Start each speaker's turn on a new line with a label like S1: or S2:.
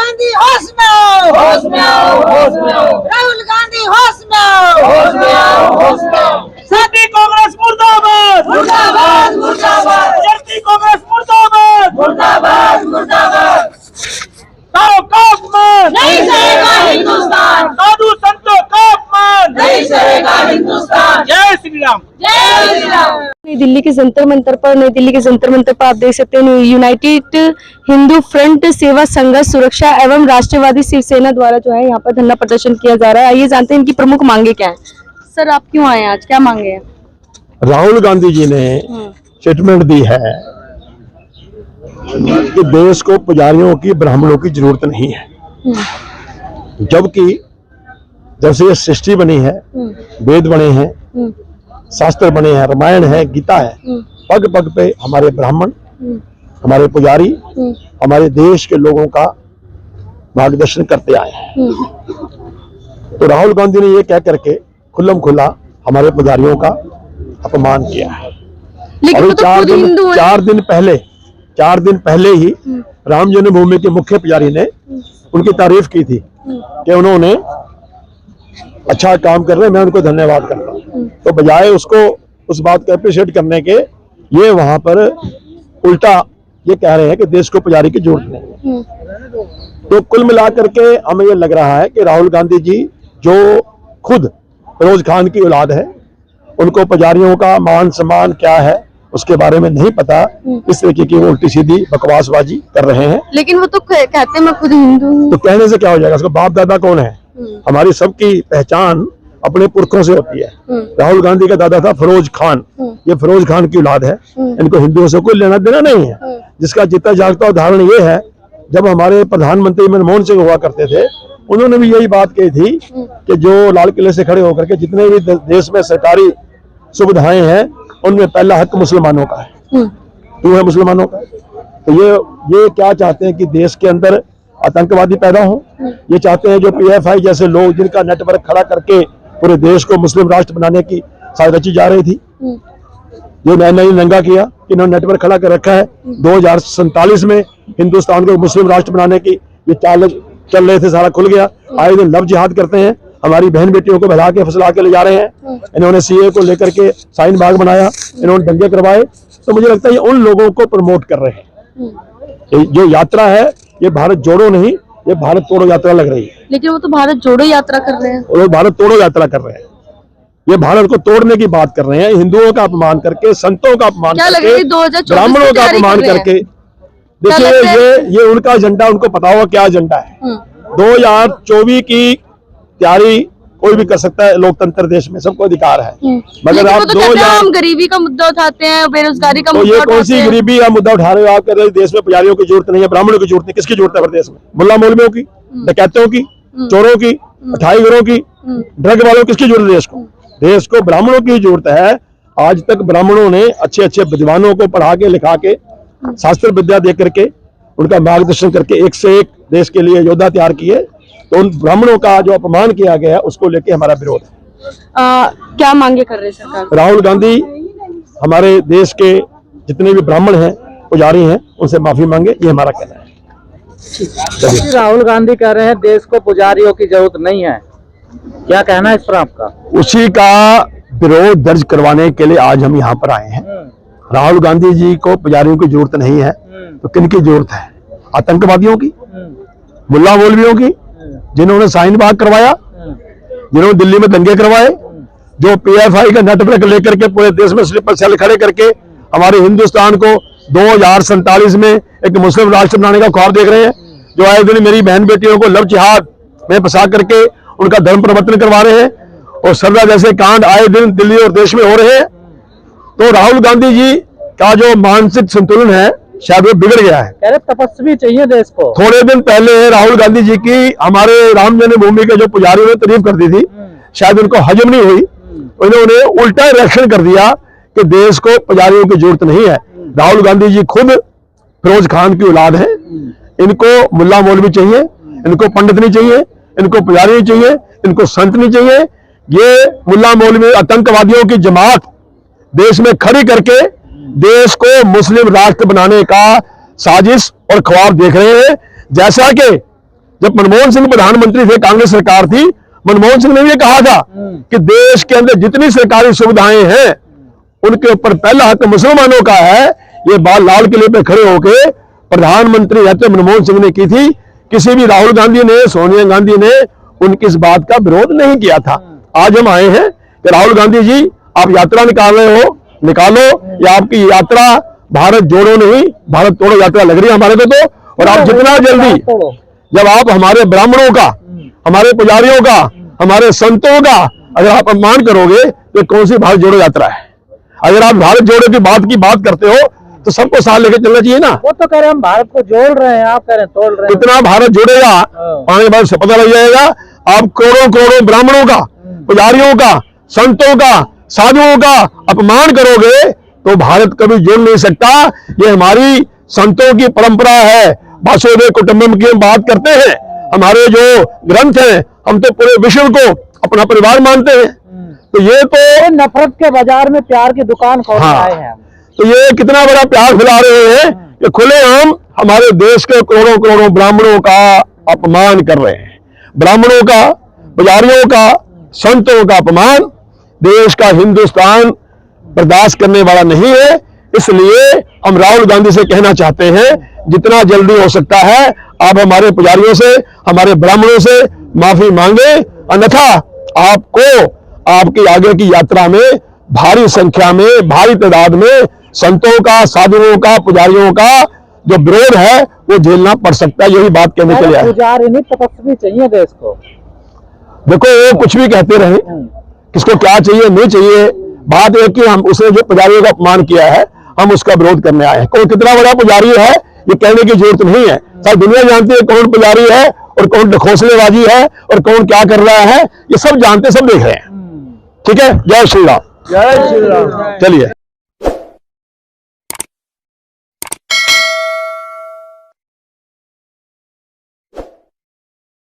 S1: गांधी होश में आओ,
S2: होश में आओ, होश में आओ,
S1: राहुल गांधी होश में आओ,
S2: होश में आओ, होश में आओ।
S3: शक्ति कांग्रेस मुर्दाबाद,
S2: मुर्दाबाद, मुर्दाबाद,
S3: शक्ति कांग्रेस मुर्दाबाद,
S2: मुर्दाबाद, मुर्दाबाद।
S3: का अपमान
S2: नहीं सहेगा हिंदुस्तान,
S3: साधु संतों का अपमान
S2: नहीं सहेगा हिंदुस्तान।
S3: जय श्री राम।
S2: जय श्री राम।
S4: नई दिल्ली के जंतर मंतर पर आप देख सकते हैं यूनाइटेड हिंदू फ्रंट सेवा संघर्ष सुरक्षा एवं राष्ट्रवादी शिवसेना द्वारा जो है यहाँ पर धरना प्रदर्शन किया जा रहा है। आइए जानते हैं इनकी प्रमुख मांगे क्या है। सर आप क्यों आए आज, क्या मांगे हैं?
S5: राहुल गांधी जी ने स्टेटमेंट दी है कि देश को पुजारियों की ब्राह्मणों की जरूरत नहीं है, जबकि जब से ये सृष्टि बनी है, वेद बने हैं, शास्त्र बने हैं, रामायण है, गीता है, पग पग पे हमारे ब्राह्मण, हमारे पुजारी हमारे देश के लोगों का मार्गदर्शन करते आए हैं। तो राहुल गांधी ने ये कह करके खुल्लम खुल्ला हमारे पुजारियों का अपमान किया है।
S4: लेकिन वो तो खुद हिंदू हैं।
S5: 4 दिन पहले ही राम जन्मभूमि के मुख्य पुजारी ने उनकी तारीफ की थी कि उन्होंने अच्छा काम कर रहे हैं, मैं उनको धन्यवाद करता हूँ। तो बजाय उसको उस बात को अप्रिशिएट करने के ये वहां पर उल्टा ये कह रहे हैं कि देश को पुजारी की जरूरत नहीं है। तो कुल मिलाकर के हमें ये लग रहा है कि राहुल गांधी जी जो खुद फिरोज खान की औलाद है, उनको पुजारियों का मान सम्मान क्या है उसके बारे में नहीं पता, इस तरीके की वो उल्टी सीधी बकवासबाजी कर रहे हैं।
S4: लेकिन वो तो कहते हैं मैं खुद हिंदू हूँ।
S5: तो कहने से क्या हो जाएगा, उसका बाप दादा कौन है? हमारी सबकी पहचान अपने पुरखों से होती है। राहुल गांधी का दादा था फिरोज खान, ये फिरोज खान की औलाद है, इनको हिंदुओं से कोई लेना देना नहीं है। जिसका जितना जागता उदाहरण ये है, जब हमारे प्रधानमंत्री मनमोहन सिंह हुआ करते थे, उन्होंने भी यही बात कही थी कि जो लाल किले से खड़े होकर के जितने भी देश में सरकारी सुविधाएं हैं उनमें पहला हक मुसलमानों का है, क्यों है मुसलमानों का? तो ये क्या चाहते हैं कि देश के अंदर आतंकवादी पैदा हो? ये चाहते हैं जो PFI जैसे लोग जिनका नेटवर्क खड़ा करके पूरे देश को मुस्लिम राष्ट्र बनाने की साजिश रची जा रही थी, जो नैना नंगा किया, इन्होंने नेटवर्क खड़ा कर रखा है। 2047 में हिंदुस्तान को मुस्लिम राष्ट्र बनाने की ये चाल चल रहे थे, सारा खुल गया। आए दिन लव जिहाद करते हैं, हमारी बहन बेटियों को बहला के फसला के ले जा रहे हैं। इन्होंने CA को लेकर के शाहीन बाग बनाया, इन्होंने दंगे करवाए। तो मुझे लगता है ये उन लोगों को प्रमोट कर रहे हैं। जो यात्रा है ये भारत जोड़ो नहीं, ये भारत तोड़ो यात्रा लग रही है।
S4: लेकिन वो तो भारत जोड़ो यात्रा कर रहे हैं।
S5: और वो भारत तोड़ो यात्रा कर रहे हैं, ये भारत को तोड़ने की बात कर रहे हैं। हिंदुओं का अपमान करके, संतों का अपमान करके, ब्राह्मणों का अपमान करके। देखिए ये उनका एजेंडा, उनको पता होगा क्या एजेंडा है। 2024 की तैयारी कोई भी कर सकता है, लोकतंत्र देश में सबको अधिकार है। मगर आप
S4: हम गरीबी का मुद्दा उठाते हैं, बेरोजगारी का
S5: तो
S4: मुद्दा
S5: ये कौन सी गरीबी का मुद्दा उठा रहे हो? आप कह रहे हो देश में पुजारियों की जरूरत नहीं है, ब्राह्मणों की जरूरत नहीं। किसकी जरूरत है प्रदेश में? मुल्ला मौलवियों की, डकैतों की, चोरों की, अठाईगरों की, ड्रग वालों की? किसकी जरूरत है देश को? देश को ब्राह्मणों की जरूरत है। आज तक ब्राह्मणों ने अच्छे अच्छे विद्वानों को पढ़ा के, लिखा के, शास्त्र विद्या दे करके, उनका मार्गदर्शन करके एक से एक देश के लिए योद्धा तैयार किए। तो उन ब्राह्मणों का जो अपमान किया गया उसको लेके हमारा विरोध है।
S4: क्या मांगे कर रहे हैं सरकार?
S5: राहुल गांधी हमारे देश के जितने भी ब्राह्मण हैं, पुजारी हैं, उनसे माफी मांगे, ये हमारा कहना है।
S6: राहुल गांधी कह रहे हैं देश को पुजारियों की जरूरत नहीं है, क्या कहना है इस पर आपका?
S5: उसी का विरोध दर्ज करवाने के लिए आज हम यहाँ पर आए हैं। राहुल गांधी जी को पुजारियों की जरूरत नहीं है, तो किन की जरूरत है? आतंकवादियों की, मुल्ला मौलवियों की, जिन्होंने शाहीन बाग करवाया, जिन्होंने दिल्ली में दंगे करवाए, जो PFI का नेटवर्क लेकर के पूरे देश में स्लीपर सेल खड़े करके हमारे हिंदुस्तान को 2047 में एक मुस्लिम राष्ट्र बनाने का ख्वाब देख रहे हैं, जो आए दिन मेरी बहन बेटियों को लव जिहाद में फंसा करके उनका धर्म परिवर्तन करवा रहे हैं, और सरदा जैसे कांड आए दिन दिल्ली और देश में हो रहे हैं। तो राहुल गांधी जी का जो मानसिक संतुलन है शायद वो बिगड़ गया है।
S6: कह रहे तपस्वी चाहिए देश को।
S5: थोड़े दिन पहले राहुल गांधी जी की हमारे राम जन्मभूमि के जो पुजारियों ने तारीफ कर दी थी, शायद उनको हजम नहीं हुई, उन्होंने उल्टा रिएक्शन कर दिया कि देश को पुजारियों की जरूरत नहीं है। राहुल गांधी जी खुद फिरोज खान की औलाद है, इनको मुल्ला मौलवी चाहिए, इनको पंडित नहीं चाहिए, इनको पुजारी नहीं चाहिए, इनको संत नहीं चाहिए। ये मुल्ला मौलवी आतंकवादियों की जमात देश में खड़ी करके देश को मुस्लिम राष्ट्र बनाने का साजिश और ख्वाब देख रहे हैं। जैसा कि जब मनमोहन सिंह प्रधानमंत्री थे, कांग्रेस सरकार थी, मनमोहन सिंह ने भी ये कहा था कि देश के अंदर जितनी सरकारी सुविधाएं हैं उनके ऊपर पहला हक मुसलमानों का है। ये बात लाल किले पे खड़े होके प्रधानमंत्री रहते मनमोहन सिंह ने की थी। किसी भी राहुल गांधी ने, सोनिया गांधी ने उनकी इस बात का विरोध नहीं किया था। आज हम आए हैं कि राहुल गांधी जी, आप यात्रा निकाल रहे हो, निकालो। ये आपकी यात्रा भारत जोड़ो नहीं, भारत तोड़ो यात्रा लग रही है हमारे को तो। और आप जितना जल्दी, जब आप हमारे ब्राह्मणों का, हमारे पुजारियों का, हमारे संतों का अगर आप अपमान करोगे तो कौन सी भारत जोड़ो यात्रा है? अगर आप भारत जोड़ो की बात करते हो तो सबको साथ लेके चलना चाहिए ना।
S6: वो तो कह रहे हैं हम भारत को जोड़ रहे हैं, आप कह रहे हैं तोड़ रहे हैं।
S5: इतना भारत जोड़ेगा, आने बाद से पता लग जाएगा। आप करोड़ों करोड़ों ब्राह्मणों का, पुजारियों का, संतों का, साधुओं का अपमान करोगे तो भारत कभी जोड़ नहीं सकता। ये हमारी संतों की परंपरा है। वासुदेव कुटुंबकम की हम बात करते हैं। हमारे जो ग्रंथ हैं, हम तो पूरे विश्व को अपना परिवार मानते हैं। तो ये तो
S6: नफरत के बाजार में प्यार की दुकान खोल आए हैं।
S5: तो ये कितना बड़ा प्यार फैला रहे हैं कि खुलेआम हमारे देश के करोड़ों करोड़ों ब्राह्मणों का अपमान कर रहे हैं। ब्राह्मणों का, पुजारियों का, संतों का अपमान देश का हिंदुस्तान बर्दाश्त करने वाला नहीं है। इसलिए हम राहुल गांधी से कहना चाहते हैं, जितना जल्दी हो सकता है आप हमारे पुजारियों से, हमारे ब्राह्मणों से माफी मांगे, अन्यथा आपको आपकी आगे की यात्रा में भारी संख्या में, भारी तादाद में संतों का, साधुओं का, पुजारियों का जो विरोध है वो झेलना पड़ सकता है। यही बात कहने के लिए
S6: पुजारी नहीं, तपस्वी चाहिए देश को।
S5: देखो वो कुछ भी कहते रहे, किसको क्या चाहिए नहीं चाहिए, बात है कि हम उसने जो पुजारियों का अपमान किया है हम उसका विरोध करने आए हैं। कौन कितना बड़ा पुजारी है ये कहने की जरूरत नहीं है। सारी दुनिया जानती है कौन पुजारी है और कौन ढकोसलेबाजी है और कौन क्या कर रहा है। ये सब जानते, सब देख रहे हैं। ठीक है, जय श्री राम।
S3: जय श्री राम।
S5: चलिए।